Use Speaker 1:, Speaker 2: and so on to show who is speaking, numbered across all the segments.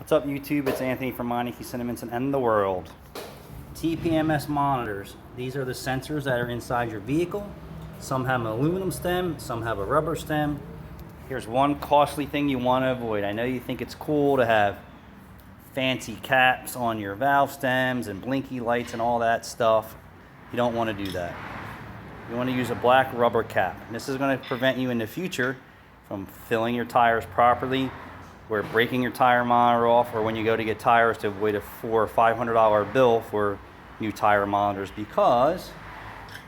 Speaker 1: What's up, YouTube? It's Anthony from Meineke Cinnamons and the world. TPMS monitors. These are the sensors that are inside your vehicle. Some have an aluminum stem, some have a rubber stem. Here's one costly thing you want to avoid. I know you think it's cool to have fancy caps on your valve stems and blinky lights and all that stuff. You don't want to do that. You want to use a black rubber cap. And this is going to prevent you in the future from filling your tires properly, or breaking your tire monitor off, or when you go to get tires, to avoid a $400 or $500 bill for new tire monitors. Because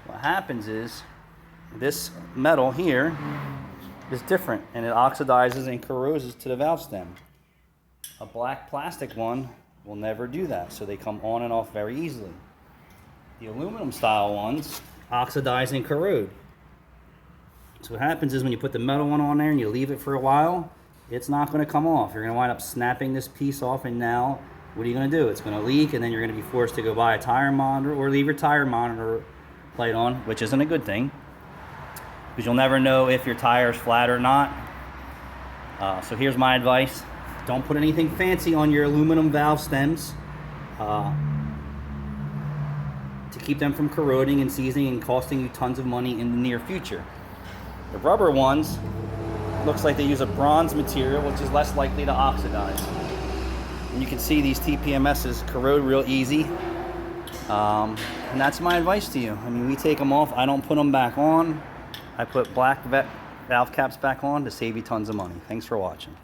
Speaker 1: what happens is this metal here is different, and it oxidizes and corrodes to the valve stem. A black plastic one will never do that, so they come on and off very easily. The aluminum style ones oxidize and corrode. So what happens is when you put the metal one on there and you leave it for a while, it's not going to come off. You're going to wind up snapping this piece off, and now what are you going to do? It's going to leak, and then you're going to be forced to go buy a tire monitor or leave your tire monitor light on, which isn't a good thing, because you'll never know if your tire is flat or not. So here's my advice. Don't put anything fancy on your aluminum valve stems to keep them from corroding and seizing and costing you tons of money in the near future. The rubber ones, looks like they use a bronze material, which is less likely to oxidize. And you can see these TPMSs corrode real easy. And that's my advice to you. I mean, we take them off. I don't put them back on. I put black valve caps back on to save you tons of money. Thanks for watching.